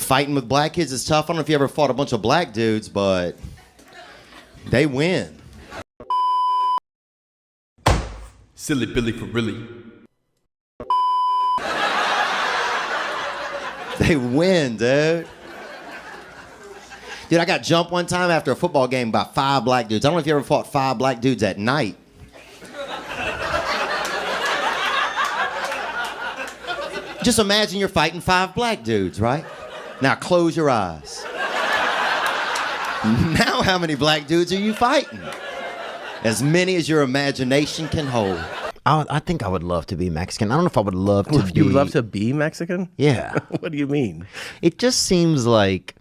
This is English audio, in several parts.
Fighting with black kids is tough. I don't know if you ever fought a bunch of black dudes, but they win. Silly Billy for really. They win, dude. Dude, I got jumped one time after a football game by 5 black dudes. I don't know if you ever fought 5 black dudes at night. Just imagine you're fighting 5 black dudes, right? Now close your eyes. Now how many black dudes are you fighting? As many as your imagination can hold. I think I would love to be Mexican. I don't know if I would love to be... You would love to be Mexican? Yeah. What do you mean? It just seems like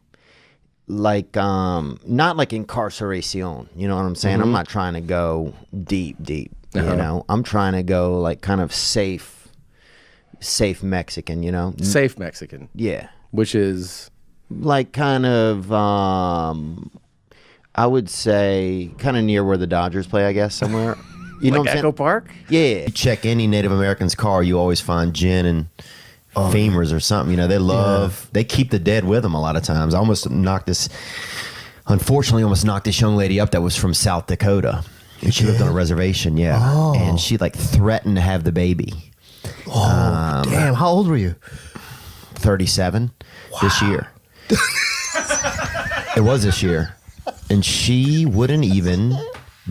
not like incarceration. You know what I'm saying? I'm not trying to go deep, you know? I'm trying to go like kind of safe Mexican, you know? Safe Mexican. Yeah. Which is? Like kind of, I would say kind of near where the Dodgers play, I guess, somewhere. You know like what I'm Echo saying? Park? Yeah. You check any Native American's car, you always find gin and femurs or something. You know, they keep the dead with them a lot of times. I unfortunately almost knocked this young lady up that was from South Dakota. And she lived on a reservation, and she like threatened to have the baby. Oh, damn. How old were you? 37 this year. It was this year. And she wouldn't even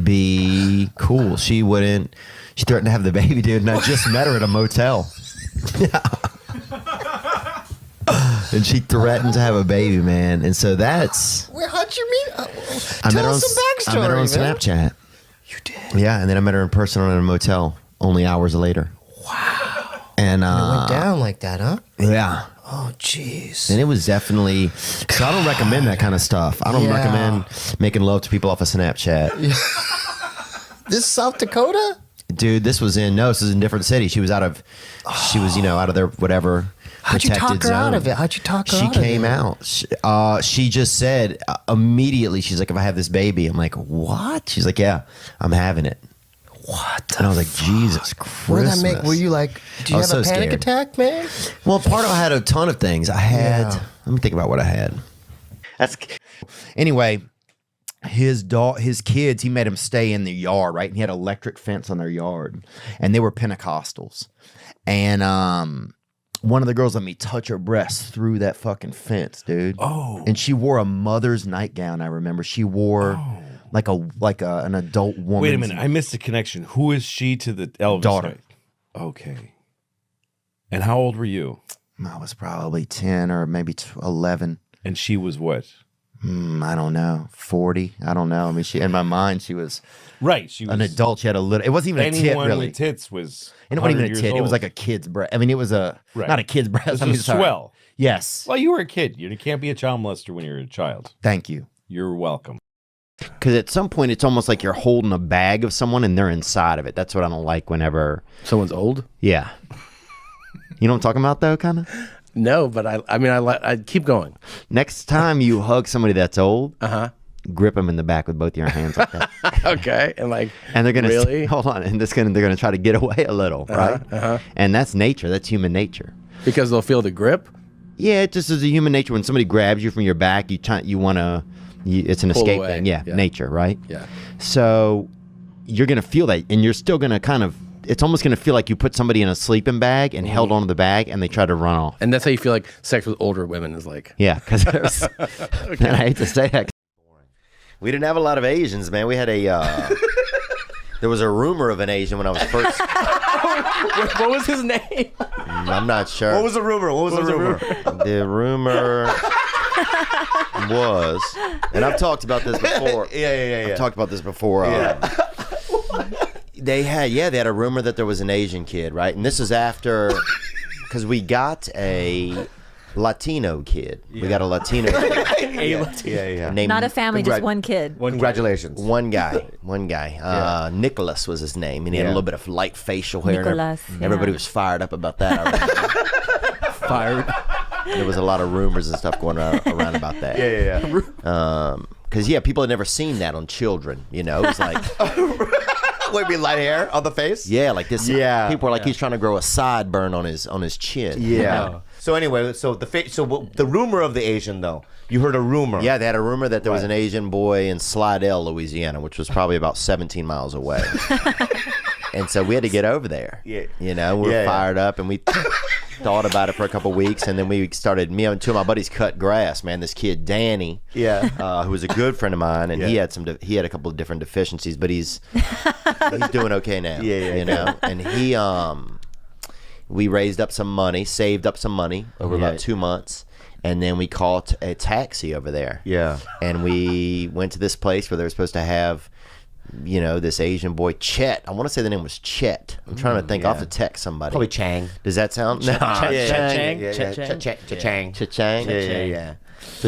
be cool. She threatened to have the baby, dude. And I just met her at a motel. And she threatened to have a baby, man. And so that's... Wait, how'd you meet? I met Tell us some backstory, I met her on man. Snapchat. You did? Yeah, and then I met her in person in a motel only hours later. Wow. And It went down like that, huh? yeah. Oh, jeez. And it was definitely... So I don't recommend that kind of stuff. I don't recommend making love to people off of Snapchat. This is South Dakota? Dude, this was in a different city. She was out of their whatever How'd you protected talk her zone. out of it? How'd you talk her She out of it? came out. She just said immediately, she's like, if I have this baby, I'm like, what? She's like, yeah, I'm having it. What? And I was like, Jesus Christ. What did that make? Were you like, did you I have was a so panic scared. attack, man? Well, part of I had a ton of things. I had, Yeah. let me think about what I had. Anyway, his kids, he made them stay in the yard, right? And he had an electric fence on their yard. And they were Pentecostals. And one of the girls let me touch her breast through that fucking fence, dude. Oh. And she wore a mother's nightgown, I remember. She wore like an adult woman. Wait a minute, I missed a connection. Who is she to the Elvis? Daughter. Okay. And how old were you? I was probably 10 or maybe 11. And she was what? I don't know, 40. I don't know. I mean, in my mind, she was Right. She was an adult. She had a little. It wasn't even a tit, anyone really. with tits was. And it wasn't even a 100 tit. years It was old. like a kid's breast. I mean, it was not a kid's breast. It was I mean, a sorry. swell. Yes. Well, you were a kid. You can't be a child molester when you're a child. Thank you. You're welcome. Because at some point, it's almost like you're holding a bag of someone and they're inside of it. That's what I don't like whenever... Someone's old? Yeah. You know what I'm talking about, though, kind of? No, but I keep going. Next time you hug somebody that's old, grip them in the back with both your hands like that. Okay. And And they're going to... really? Hold on. And they're going to try to get away a little, right? And that's nature. That's human nature. Because they'll feel the grip? Yeah, it just is a human nature. When somebody grabs you from your back, you want to... It's an Pull escape away. thing. Yeah, Yeah. nature, right? Yeah. So you're going to feel that, and you're still going to kind of... It's almost going to feel like you put somebody in a sleeping bag and held onto the bag, and they try to run off. And that's how you feel like sex with older women is like. Yeah, because there's... And I hate to say that. We didn't have a lot of Asians, man. We had a... there was a rumor of an Asian when I was first... What was his name? I'm not sure. What was the rumor? What was the rumor? The rumor was... And I've talked about this before. Yeah. I've talked about this before. They had a rumor that there was an Asian kid, right? And this is after... Because we got a Latino kid. We got a Latino kid. Yeah. Named, Not a family, just one kid. Congratulations. One guy. Nicholas was his name, and he had a little bit of light facial hair. Nicholas, Everybody yeah. was fired up about that. Fired. There was a lot of rumors and stuff going around about that. Yeah. Because people had never seen that on children. You know, it was like, Wait, be light hair on the face? yeah, like this. Yeah. People were like, he's trying to grow a sideburn on his chin. Yeah. So anyway, so the rumor of the Asian though, you heard a rumor. Yeah, they had a rumor that there was an Asian boy in Slidell, Louisiana, which was probably about 17 miles away. And so we had to get over there. Yeah. You know, we were fired up, and we thought about it for a couple weeks, and then we started. Me and two of my buddies cut grass. Man, this kid Danny, who was a good friend of mine, and he had a couple of different deficiencies, but he's doing okay now. You know, and we raised up some money, saved up some money over about 2 months. And then we called a taxi over there. Yeah. And we went to this place where they were supposed to have, you know, this Asian boy, Chet. I want to say the name was Chet. I'm trying to think. I'll have to text somebody. Probably Chang. Does that sound? No. Chang. Chang. Yeah. So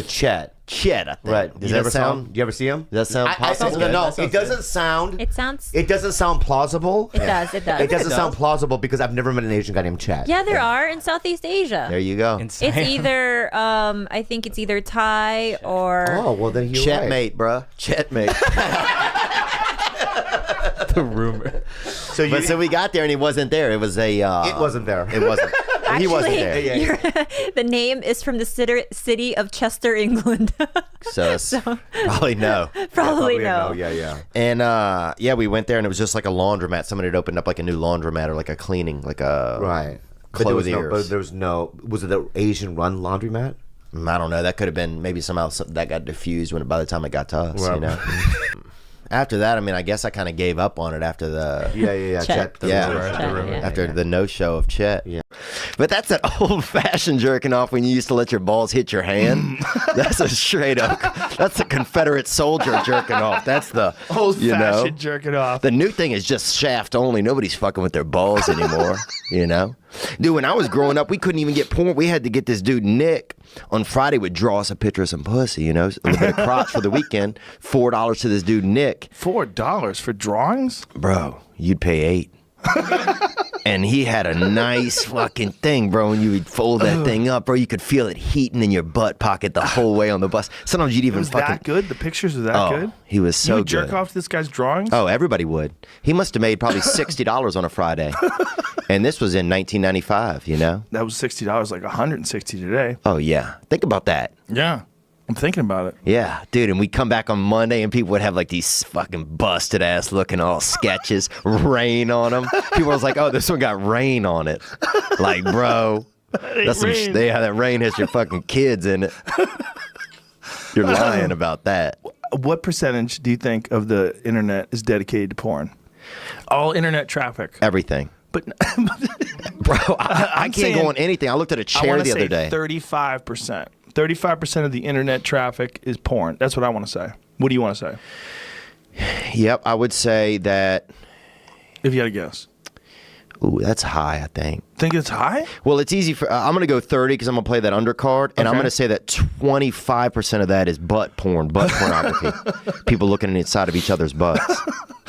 Chet. Chet, I think. Right. Does that sound? Do you ever see him? Does that sound possible? No, it doesn't sound. It sounds. It doesn't sound plausible. It does. It does. It doesn't sound plausible because I've never met an Asian guy named Chet. Yeah, there are in Southeast Asia. There you go. It's either I think it's either Thai or Oh well, then you're Chetmate, bruh. Chetmate. The rumor. So we got there and he wasn't there. It was a. It wasn't there. It wasn't. Actually, He wasn't there. the name is from the city of Chester, England. So, probably no. Probably no. Yeah. And we went there and it was just like a laundromat. Somebody had opened up like a new laundromat or like a cleaning, like a Right. clothiers. But there was no. Was it the Asian run laundromat? I don't know. That could have been maybe somehow that got diffused by the time it got to us. Right. You know. After that, I mean, I guess I kind of gave up on it after the Chet. after the no-show of Chet. Yeah. But that's that old-fashioned jerking off when you used to let your balls hit your hand. That's a straight up. That's a Confederate soldier jerking off. That's the Old-fashioned jerking off. The new thing is just shaft only. Nobody's fucking with their balls anymore. You know, dude. When I was growing up, we couldn't even get porn. We had to get this dude Nick on Friday would draw us a picture of some pussy. You know, a little bit of crotch for the weekend. $4 to this dude Nick. $4 for drawings? Bro, you'd pay $8. And he had a nice fucking thing, bro. And you would fold that thing up, bro. You could feel it heating in your butt pocket the whole way on the bus. Sometimes you'd even Was fucking. that good? The pictures were that good? He was so You would good. jerk off to this guy's drawings? Oh, everybody would. He must have made probably $60 on a Friday. And this was in 1995, you know? That was $60, like $160 today. Oh, yeah. Think about that. Yeah. I'm thinking about it. Yeah, dude. And we'd come back on Monday and people would have like these fucking busted ass looking all sketches, rain on them. People was like, oh, this one got rain on it. Like, bro, that's some rain. that rain has your fucking kids in it. You're lying about that. What percentage do you think of the internet is dedicated to porn? All internet traffic. Everything. But Bro, I I'm can't go saying- on anything. I looked at a I chair want the to other say day. 35%. 35% of the internet traffic is porn. That's what I want to say. What do you want to say? Yep, I would say that. If you had to guess. Ooh, that's high, I think. Think it's high? Well, it's easy for. I'm going to go 30 because I'm going to play that undercard, and I'm Okay. going to say that 25% of that is butt pornography. People looking inside of each other's butts.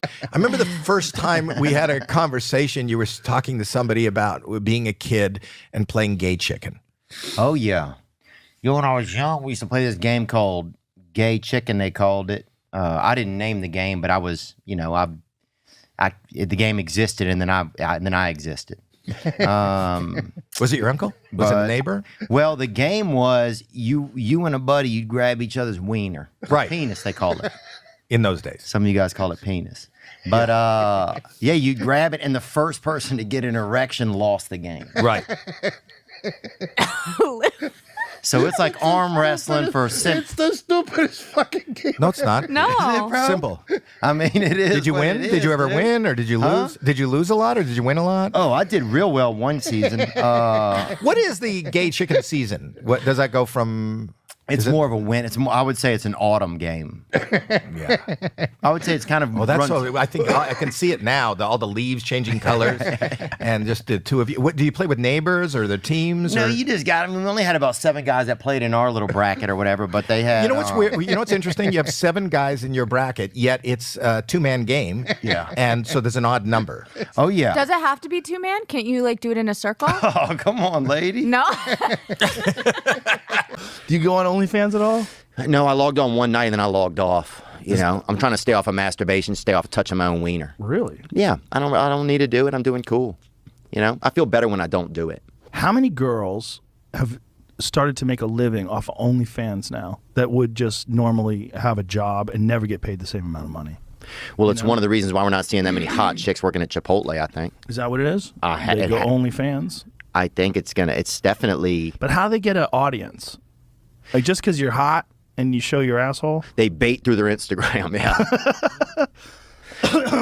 I remember the first time we had a conversation, you were talking to somebody about being a kid and playing gay chicken. Oh, yeah. You know, when I was young, we used to play this game called Gay Chicken, they called it. I didn't name the game, but I was, you know, the game existed, and then I existed. Was it your uncle? Was it a neighbor? Well, the game was you and a buddy, you'd grab each other's wiener. Right. Penis, they called it. In those days. Some of you guys call it penis. But, yeah, you'd grab it, and the first person to get an erection lost the game. Right. So it's like arm wrestling for It's the stupidest fucking game. No, it's not. No. Simple. I mean, it is. Did you what win? it Did you is, ever dude. win, or did you lose? Did you lose a lot, or did you win a lot? Oh, I did real well one season. What is the gay chicken season? What does that go from? It's more of a win. It's more, I would say it's an autumn game. Yeah. I would say it's kind of. Well, that's runs- so. I think I can see it now. All the leaves changing colors, and just the two of you. What do you play with neighbors or the teams? No, or? you just got. I mean, we only had about 7 guys that played in our little bracket or whatever, but they had. You know what's weird? You know what's interesting? You have 7 guys in your bracket, yet it's a 2-man game. Yeah. And so there's an odd number. Oh yeah. Does it have to be 2-man? Can't you like do it in a circle? Oh come on, lady. No. Do you go on OnlyFans at all? No, I logged on one night and then I logged off. You know, I'm trying to stay off of masturbation, stay off of touching my own wiener. Really? Yeah, I don't need to do it. I'm doing cool. You know, I feel better when I don't do it. How many girls have started to make a living off of OnlyFans now that would just normally have a job and never get paid the same amount of money. Well, it's one of the reasons why we're not seeing that many hot chicks working at Chipotle, I think. Is that what it is? It They go ha- OnlyFans. I think it's definitely, But how they get an audience? Like just because you're hot and you show your asshole? they bait through their Instagram, yeah.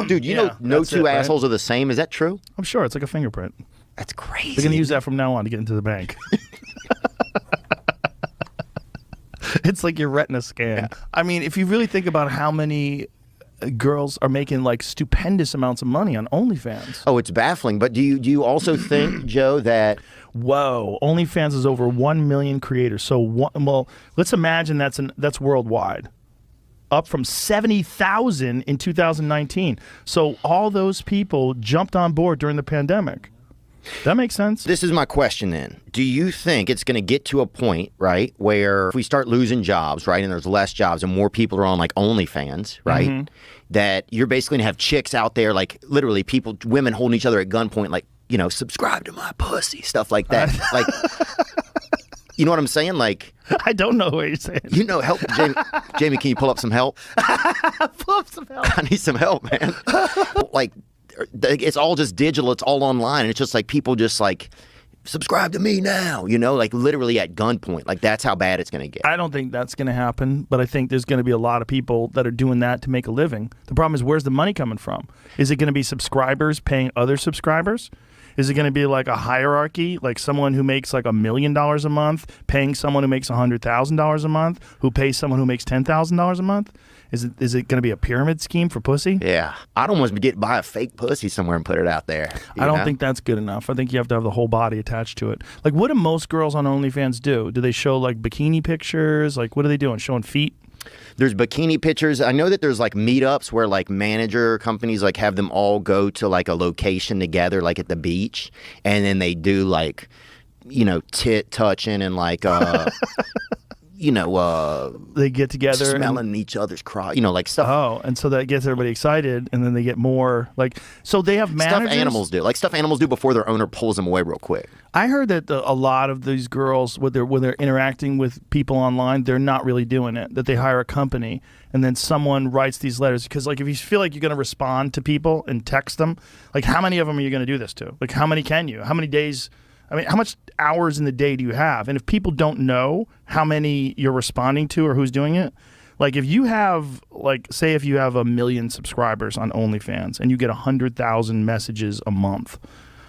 Dude, you know, no that's two it, right? assholes are the same. Is that true? I'm sure it's like a fingerprint. That's crazy. They're going to use that from now on to get into the bank. It's like your retina scan. I mean, if you really think about how many girls are making like stupendous amounts of money on OnlyFans. Oh, it's baffling. But do you also think, Joe, that Whoa, OnlyFans is over 1 million creators. So, well, let's imagine that's worldwide. Up from 70,000 in 2019. So all those people jumped on board during the pandemic. That makes sense. this is my question then. Do you think it's going to get to a point, right, where if we start losing jobs, right, and there's less jobs and more people are on like OnlyFans, right, that you're basically going to have chicks out there, like literally women holding each other at gunpoint, like, you know, subscribe to my pussy, stuff like that. Like, you know what I'm saying? Like, I don't know what you're saying. you know, help, Jamie. Jamie, can you pull up some help? Pull up some help. I need some help, man. Like, it's all just digital. It's all online. And it's just like people just like, subscribe to me now, you know, like literally at gunpoint. Like, that's how bad it's going to get. I don't think that's going to happen, but I think there's going to be a lot of people that are doing that to make a living. The problem is, where's the money coming from? Is it going to be subscribers paying other subscribers? Is it going to be like a hierarchy, like someone who makes like $1 million a month paying someone who makes $100,000 a month, who pays someone who makes $10,000 a month? Is it going to be a pyramid scheme for pussy? Yeah. I'd almost buy a fake pussy somewhere and put it out there. I don't think that's good enough. I think you have to have the whole body attached to it. Like, what do most girls on OnlyFans do? Do they show like bikini pictures? Like, what are they doing? Showing feet? There's bikini pictures. I know that there's like meetups where like manager companies like have them all go to like a location together, like at the beach, and then they do like, you know, tit touching and like you know, They get together smelling each other's crotch, you know, like stuff. Oh, and so that gets everybody excited, and then they get more like. So they have managers. Stuff animals do, like stuff animals do before their owner pulls them away real quick. I heard that a lot of these girls, when they're interacting with people online, they're not really doing it. That they hire a company, and then someone writes these letters. Because like, if you feel like you're going to respond to people and text them, like how many of them are you going to do this to? Like how many can you? How many days? I mean, how much hours in the day do you have? And if people don't know how many you're responding to or who's doing it, like if you have, like, say if you have 1 million subscribers on OnlyFans and you get 100,000 messages a month,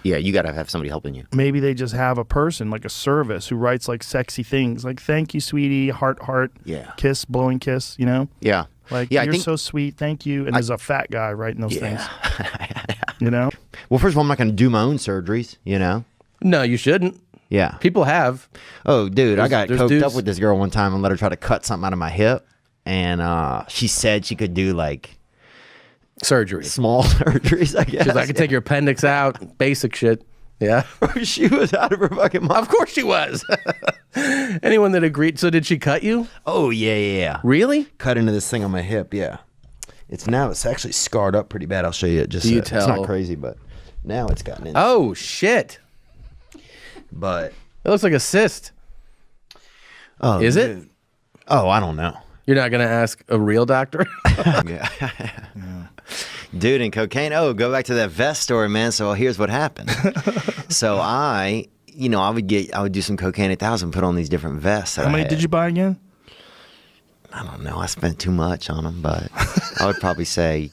Yeah, you got to have somebody helping you. maybe they just have a person, like a service, who writes like sexy things, like "Thank you, sweetie," heart, Yeah. kiss, blowing kiss, you know, Yeah. like Yeah, I "You're think- so sweet, thank you," and there's a fat guy writing those things, Yeah. you know. Well, first of all, I'm not going to do my own surgeries, you know? No, you shouldn't. Yeah. People have. Oh, dude, I got there's coked dudes- up with this girl one time and let her try to cut something out of my hip. And she said she could do like Surgery. small surgeries, I guess. She's like, I can take your appendix out, basic shit. Yeah. She was out of her fucking mind. Of course she was. Anyone that agreed. So did she cut you? Oh, yeah. Really? Cut into this thing on my hip, yeah. It's actually scarred up pretty bad. I'll show you it. Just Do you It's tell? not crazy, but now it's gotten in. Oh, shit. But It looks like a cyst. oh, Is it? Oh, I don't know. You're not going to ask a real doctor? Yeah. Dude, and cocaine. Oh, go back to that vest story, man. So here's what happened. So I would do some cocaine 1,000, put on these different vests. How many did you buy again? I don't know. I spent too much on them, but I would probably say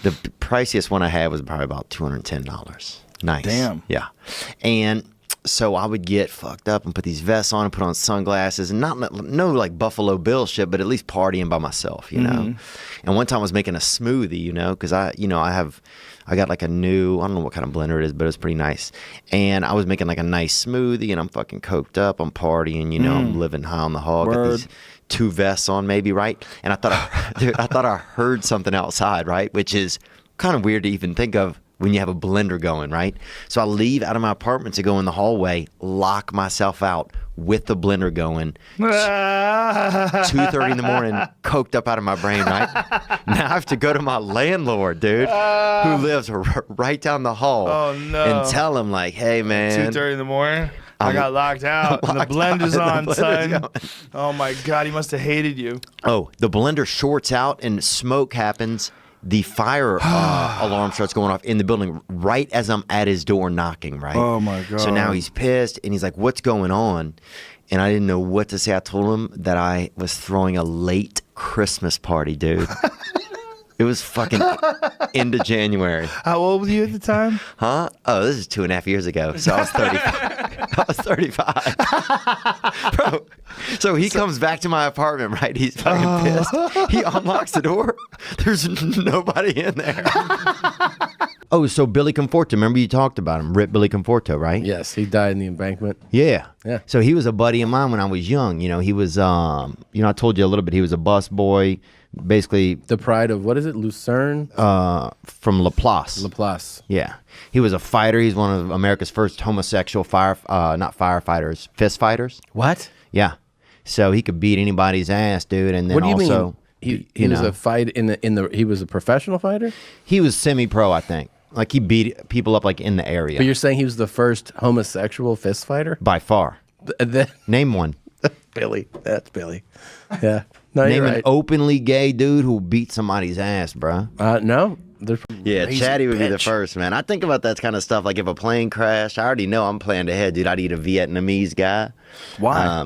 the priciest one I had was probably about $210. Nice. Damn. Yeah. And so I would get fucked up and put these vests on and put on sunglasses and no like Buffalo Bill shit, but at least partying by myself, you know. And one time I was making a smoothie, you know, because I got like a new, I don't know what kind of blender it is, but it was pretty nice. And I was making like a nice smoothie and I'm fucking coked up, I'm partying, you know, I'm living high on the hog. Got these 2 vests on maybe, right? And I thought I heard something outside, right? Which is kind of weird to even think of when you have a blender going, right? So I leave out of my apartment to go in the hallway, lock myself out with the blender going. 2:30 in the morning, coked up out of my brain, right? Now I have to go to my landlord, dude, who lives right down the hall. Oh, no. And tell him like, hey, man. 2:30 in the morning. I got locked out. And the blender's on, son. Oh my God, he must have hated you. Oh, the blender shorts out and smoke happens. The fire alarm starts going off in the building right as I'm at his door knocking, right? Oh, my God. So now he's pissed and he's like, what's going on? And I didn't know what to say. I told him that I was throwing a late Christmas party, dude. It was fucking end of January. How old were you at the time? Huh? Oh, this is 2.5 years ago. So I was 35. I was 35. Bro, so he comes back to my apartment, right? He's fucking pissed. He unlocks the door. There's nobody in there. Oh, so Billy Conforto. Remember you talked about him. Rip Billy Conforto, right? Yes, he died in the embankment. Yeah. Yeah. So he was a buddy of mine when I was young. You know, he was, I told you a little bit. He was a bus boy. Basically, The pride of, what is it, Lucerne? from Laplace. Laplace. Yeah. He was a fighter. He's one of America's first homosexual not firefighters, fist fighters. What? Yeah. So he could beat anybody's ass, dude. And then What do you also, mean? He was a fight in the he was a professional fighter? he was semi-pro, I think. Like he beat people up like in the area But you're saying he was the first homosexual fist fighter? by far. Name one. Billy. That's Billy. Yeah. No, Name you're an right. openly gay dude who beat somebody's ass, bro. No. There's- Yeah, He's Chatty a would be the bitch. first, man. I think about that kind of stuff. Like if a plane crashed, I already know I'm planning ahead, dude. I'd eat a Vietnamese guy. Why?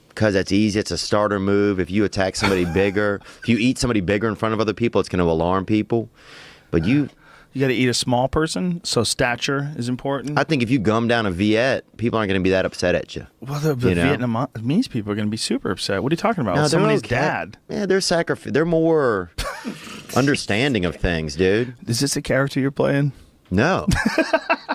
Because that's easy. It's a starter move. If you attack somebody bigger, if you eat somebody bigger in front of other people, it's going to alarm people. But you You got to eat a small person, so stature is important. I think if you gum down a Viet, people aren't going to be that upset at you. Well, the you know? Vietnamese people are going to be super upset. What are you talking about? No, they're Somebody's okay. dad. Yeah, they're more understanding of things, dude. Is this a character you're playing? No.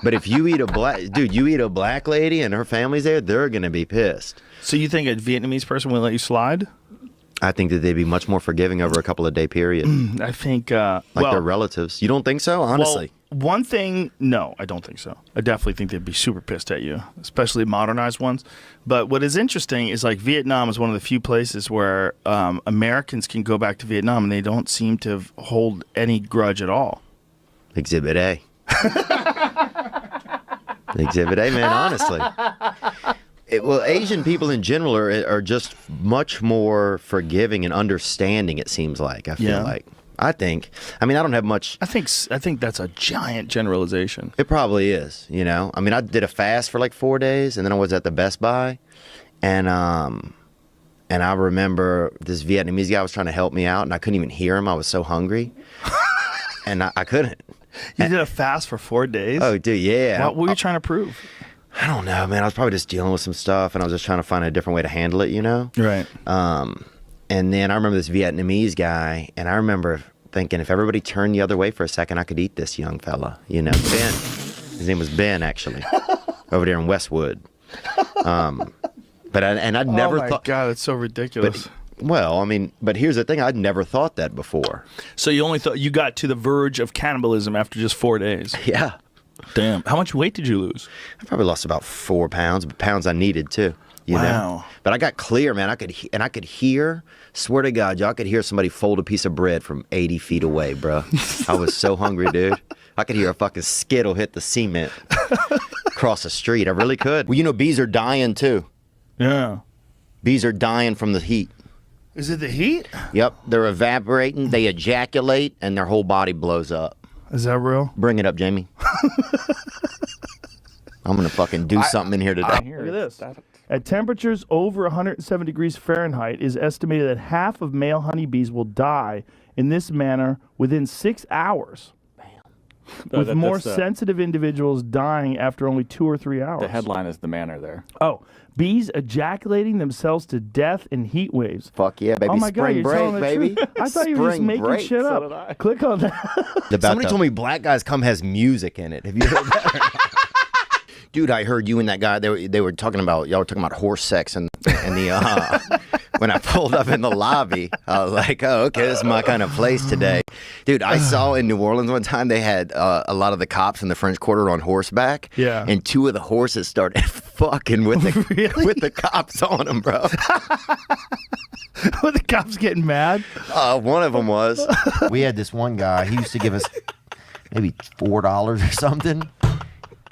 But if you eat you eat a black lady and her family's there, they're going to be pissed. So you think a Vietnamese person will let you slide? I think that they'd be much more forgiving over a couple of day period. I think Like their relatives. You don't think so? Honestly. Well, one thing, no, I don't think so. I definitely think they'd be super pissed at you, especially modernized ones. But what is interesting is like Vietnam is one of the few places where Americans can go back to Vietnam and they don't seem to hold any grudge at all. Exhibit A. Exhibit A, man, honestly. Well, Asian people in general are just much more forgiving and understanding, it seems like. I feel like. I don't have much. I think that's a giant generalization. It probably is, you know. I mean, I did a fast for like 4 days, and then I was at the Best Buy, and I remember this Vietnamese guy was trying to help me out, and I couldn't even hear him. I was so hungry, and I couldn't. You did a fast for 4 days? Oh, dude, yeah. What were you trying to prove? I don't know, man. I was probably just dealing with some stuff, and I was just trying to find a different way to handle it, you know? Right. And then I remember this Vietnamese guy, and I remember thinking if everybody turned the other way for a second, I could eat this young fella, you know? Ben. His name was Ben, actually, over there in Westwood. I'd never thought. Oh, my God, it's so ridiculous. But here's the thing. I'd never thought that before. So you only thought you got to the verge of cannibalism after just 4 days? Yeah. Damn. How much weight did you lose? I probably lost about 4 pounds, but pounds I needed too. You know? But I got clear, man. I could hear, swear to God, y'all could hear somebody fold a piece of bread from 80 feet away, bro. I was so hungry, dude. I could hear a fucking skittle hit the cement across the street. I really could. Well, you know, bees are dying too. Yeah. Bees are dying from the heat. Is it the heat? Yep, they're evaporating, they ejaculate, and their whole body blows up. Is that real? Bring it up, Jamie. I'm going to fucking do something in here today. Look at this. At temperatures over 107 degrees Fahrenheit, it is estimated that half of male honeybees will die in this manner within 6 hours. With more sensitive individuals dying after only 2 or 3 hours. The headline is the manner there. Oh, bees ejaculating themselves to death in heat waves. Fuck yeah, baby. Oh my God, Spring you're break, telling the baby. truth. I thought you were just Spring making break. shit So up. did I. Click on that. Somebody told me Black Guys Come has music in it. Have you heard that? Dude, I heard you and that guy, they were talking about, y'all were talking about horse sex and the, when I pulled up in the lobby, I was like, oh, okay, this is my kind of place today. Dude, I saw in New Orleans one time, they had a lot of the cops in the French Quarter on horseback. Yeah. And 2 of the horses started fucking with the cops on them, bro. Were the cops getting mad? One of them was. We had this one guy, he used to give us maybe $4 or something.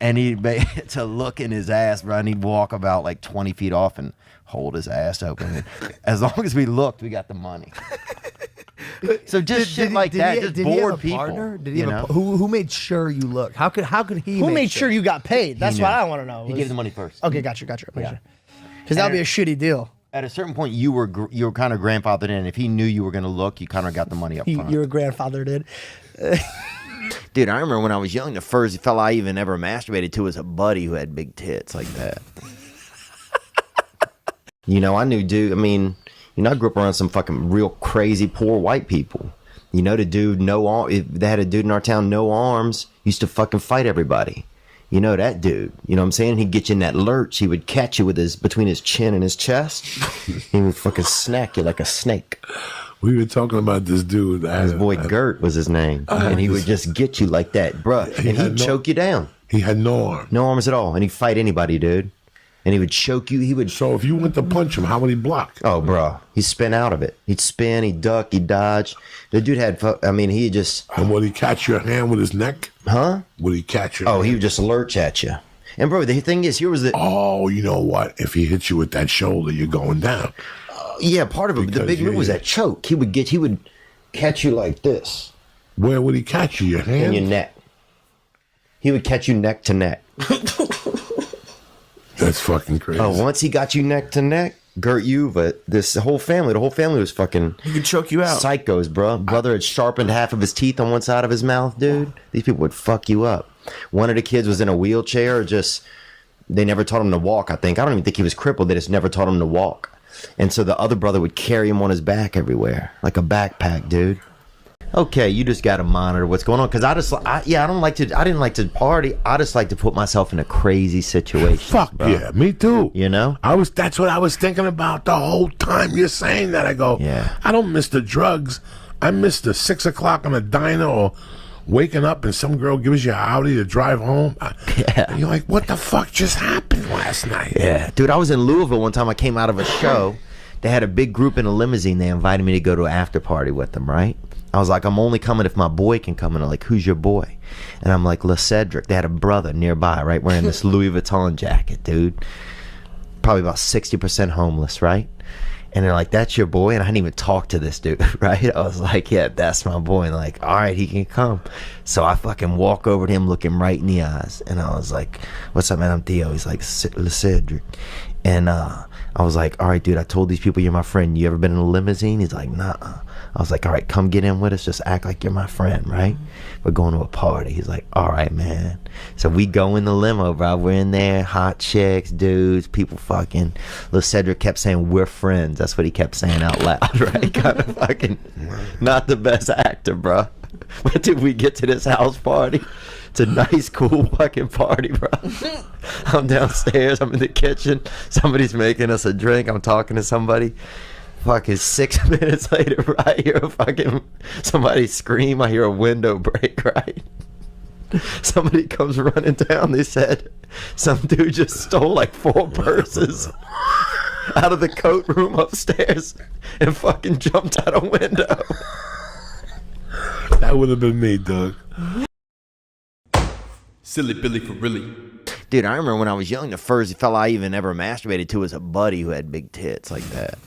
And he'd be to look in his ass, bro, and he'd walk about like 20 feet off and hold his ass open. And as long as we looked, we got the money. So just shit like that, just bored people. Partner? Did he you have know? who made sure you looked? How could he? Who make made sure you got paid? That's knew. what I want to know. He gave the money first. Okay, gotcha. Yeah. Because that'd be a shitty deal. At a certain point, you were kind of grandfathered in. If he knew you were going to look, you kind of got the money up front. Your grandfather did. Dude, I remember when I was young, the first fella I even ever masturbated to was a buddy who had big tits like that. You know, I knew dude. I mean, you know, I grew up around some fucking real crazy poor white people. You know, the dude, if they had a dude in our town, no arms, used to fucking fight everybody. You know that dude. You know what I'm saying? He'd get you in that lurch. He would catch you with between his chin and his chest. He would fucking snack you like a snake. We were talking about this dude. His boy Gert was his name. And he would just get you like that, bruh. And he'd choke you down. He had no arms. No arms at all. And he'd fight anybody, dude. And he would choke you. So if you went to punch him, how would he block? Oh, bro. He'd spin out of it. He'd spin, he'd duck, he'd dodge. The dude he just... And would he catch your hand with his neck? Huh? Would he catch your hand? He would just lurch at you. And, bro, the thing is, here was the... Oh, you know what? If he hits you with that shoulder, you're going down. Yeah, part of it. The big move was that choke. He would catch you like this. Where would he catch you? Your hand? In your neck. He would catch you neck to neck. That's fucking crazy. Oh, once he got you neck to neck, Gert Yuva, the whole family was fucking... He could choke you out. Psychos, bro. Brother had sharpened half of his teeth on one side of his mouth, dude. These people would fuck you up. One of the kids was in a wheelchair, they never taught him to walk, I think. I don't even think he was crippled. They just never taught him to walk. And so the other brother would carry him on his back everywhere, like a backpack, dude. Okay, you just got to monitor what's going on. Because I didn't like to party. I just like to put myself in a crazy situation. Fuck bro. Yeah, me too. You know? That's what I was thinking about the whole time you're saying that. I go, yeah. I don't miss the drugs. I miss the 6 o'clock on a diner or waking up and some girl gives you a Audi to drive home. Yeah. You're like, what the fuck just happened last night? Yeah. Dude, I was in Louisville one time. I came out of a show. They had a big group in a limousine. They invited me to go to an after party with them, right? I was like, I'm only coming if my boy can come. And they're like, who's your boy? And I'm like, LeCedric. They had a brother nearby, right? Wearing this Louis Vuitton jacket, dude. Probably about 60% homeless, right? And they're like, that's your boy? And I didn't even talk to this dude, right? I was like, yeah, that's my boy. And like, all right, he can come. So I fucking walk over to him, look him right in the eyes. And I was like, what's up, man? I'm Theo. He's like, LeCedric. And I was like, all right, dude, I told these people you're my friend. You ever been in a limousine? He's like, nah. I was like, all right, come get in with us. Just act like you're my friend, right? We're going to a party. He's like, all right, man. So we go in the limo, bro. We're in there, hot chicks, dudes, people fucking. LeCedric kept saying, we're friends. That's what he kept saying out loud, right? Kind of fucking not the best actor, bro. But did we get to this house party? It's a nice, cool fucking party, bro. I'm downstairs. I'm in the kitchen. Somebody's making us a drink. I'm talking to somebody. Fucking 6 minutes later, I hear somebody scream. I hear a window break, right? Somebody comes running down. They said some dude just stole like 4 purses out of the coat room upstairs and fucking jumped out a window. That would have been me, Doug. Silly Billy for really. Dude, I remember when I was young, the first fella I even ever masturbated to was a buddy who had big tits like that.